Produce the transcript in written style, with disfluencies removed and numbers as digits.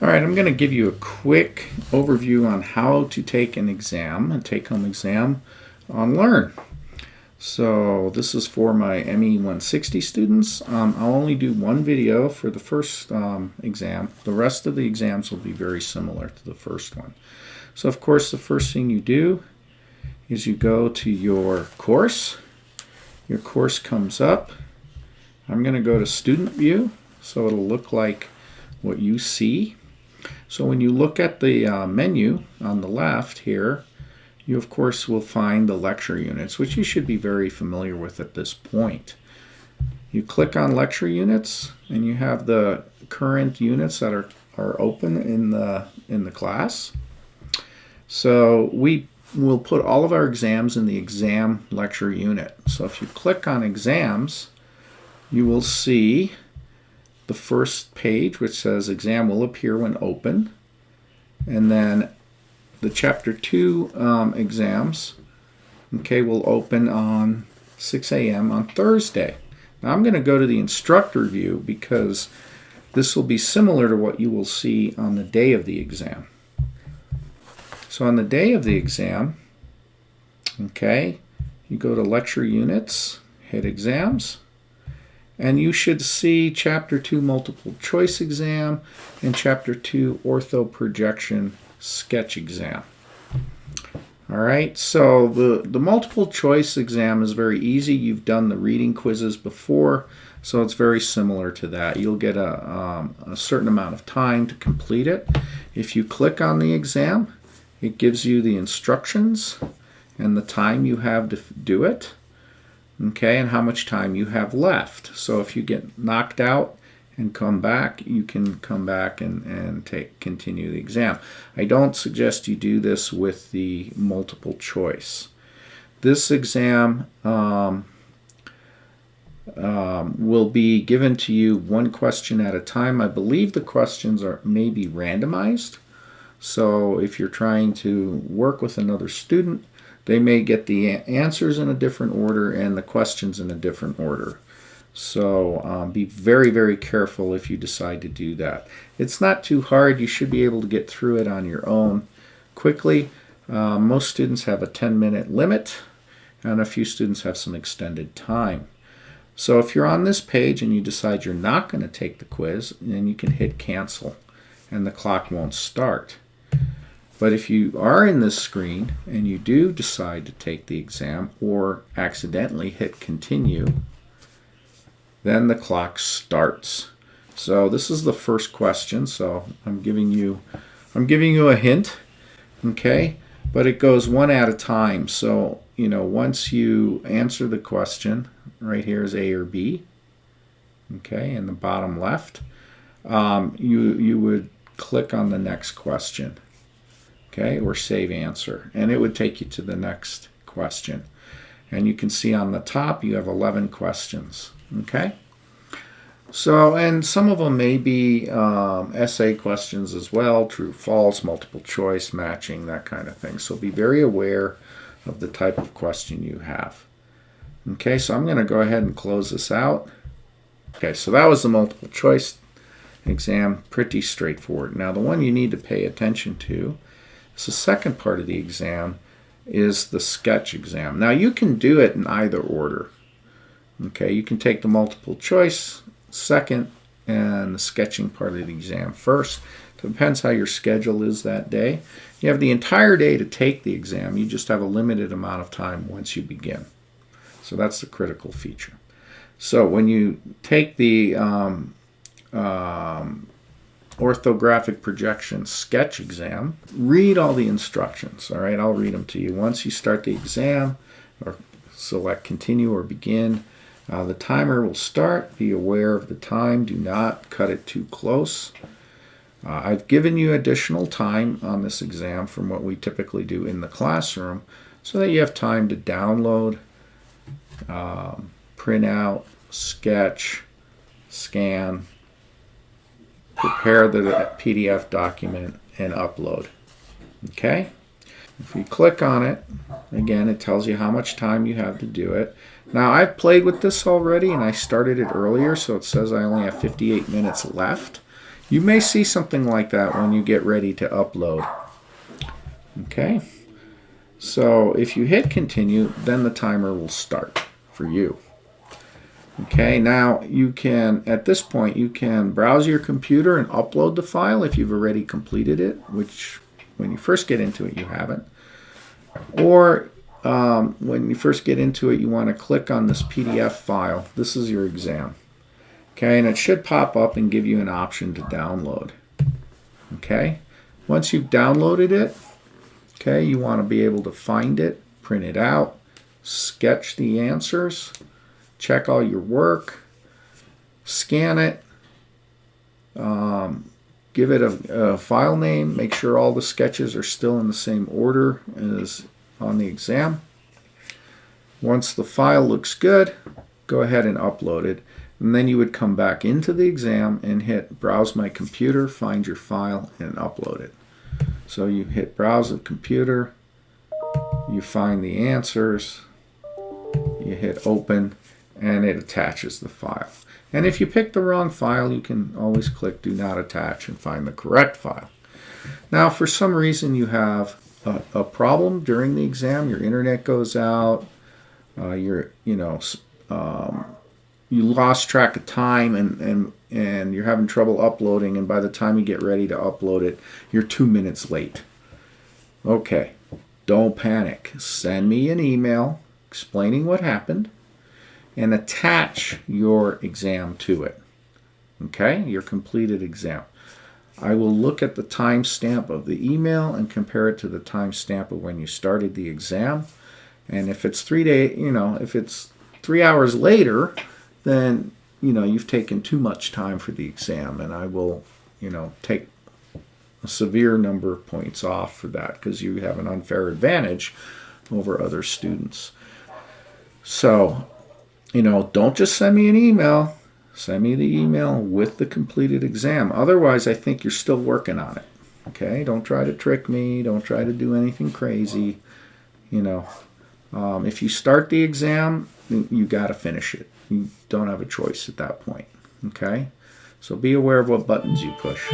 All right, I'm going to give you a quick overview on how to take an exam, a take-home exam on Learn. So this is for my ME160 students. I'll only do one video for the first exam. The rest of the exams will be very similar to the first one. So of course the first thing you do is you go to your course. Your course comes up. I'm going to go to Student View so it'll look like what you see. So when you look at the menu on the left here, you of course will find the lecture units, which you should be very familiar with at this point. You click on lecture units and you have the current units that are open in the class. So we will put all of our exams in the exam lecture unit. So if you click on exams, you will see the first page which says exam will appear when open, and then the chapter 2 exams will open on 6 a.m. on Thursday. Now I'm going to go to the instructor view because this will be similar to what you will see on the day of the exam. So on the day of the exam, you go to lecture units, hit exams, and you should see Chapter 2 Multiple Choice Exam and Chapter 2 Ortho Projection Sketch Exam. All right, so the multiple choice exam is very easy. You've done the reading quizzes before, so it's very similar to that. You'll get a certain amount of time to complete it. If you click on the exam, it gives you the instructions and the time you have to do it. And how much time you have left. So if you get knocked out and come back, you can come back and continue the exam. I don't suggest you do this with the multiple choice. This exam will be given to you one question at a time. I believe the questions are maybe randomized. So if you're trying to work with another student, they may get the answers in a different order and the questions in a different order. So be very, very careful if you decide to do that. It's not too hard. You should be able to get through it on your own quickly. Most students have a 10-minute limit, and a few students have some extended time. So if you're on this page and you decide you're not going to take the quiz, then you can hit cancel and the clock won't start. But if you are in this screen and you do decide to take the exam or accidentally hit continue, then the clock starts. So this is the first question, so I'm giving you a hint, but it goes one at a time. So once you answer the question, right here is A or B, in the bottom left, you would click on the next question. Or save answer, and it would take you to the next question. And you can see on the top you have 11 questions. So, and some of them may be essay questions as well, true, false, multiple choice, matching, that kind of thing. So be very aware of the type of question you have. So I'm going to go ahead and close this out. So that was the multiple choice exam, pretty straightforward. Now the one you need to pay attention to, so the second part of the exam is the sketch exam. Now you can do it in either order. You can take the multiple choice second and the sketching part of the exam first. Depends how your schedule is that day. You have the entire day to take the exam. You just have a limited amount of time once you begin. So that's the critical feature. So when you take the orthographic projection sketch exam, read all the instructions. All right, I'll read them to you. Once you start the exam, or select continue or begin, the timer will start. Be aware of the time. Do not cut it too close. I've given you additional time on this exam from what we typically do in the classroom so that you have time to download, print out, sketch, scan, prepare the PDF document, and upload. If you click on it, again, it tells you how much time you have to do it. Now, I've played with this already, and I started it earlier, so it says I only have 58 minutes left. You may see something like that when you get ready to upload. Okay, so if you hit continue, then the timer will start for you. Okay, now you can, at this point, you can browse your computer and upload the file if you've already completed it, which when you first get into it, you haven't. Or when you first get into it, you want to click on this PDF file. This is your exam. Okay, and it should pop up and give you an option to download. Okay, once you've downloaded it, okay, you want to be able to find it, print it out, sketch the answers, check all your work, scan it, give it a file name, make sure all the sketches are still in the same order as on the exam. Once the file looks good, go ahead and upload it. And then you would come back into the exam and hit Browse My Computer, find your file, and upload it. So you hit Browse the Computer, you find the answers, you hit Open, and it attaches the file. And if you pick the wrong file, you can always click Do Not Attach and find the correct file. Now, for some reason you have a problem during the exam, your internet goes out, you lost track of time and you're having trouble uploading, and by the time you get ready to upload it, you're 2 minutes late. Okay, don't panic. Send me an email explaining what happened and attach your exam to it. Okay, your completed exam. I will look at the timestamp of the email and compare it to the timestamp of when you started the exam. And if it's 3 days, if it's 3 hours later, then you've taken too much time for the exam, and I will take a severe number of points off for that because you have an unfair advantage over other students. So don't just send me an email. Send me the email with the completed exam. Otherwise, I think you're still working on it. Okay, don't try to trick me. Don't try to do anything crazy. If you start the exam, you got to finish it. You don't have a choice at that point. Okay, so be aware of what buttons you push.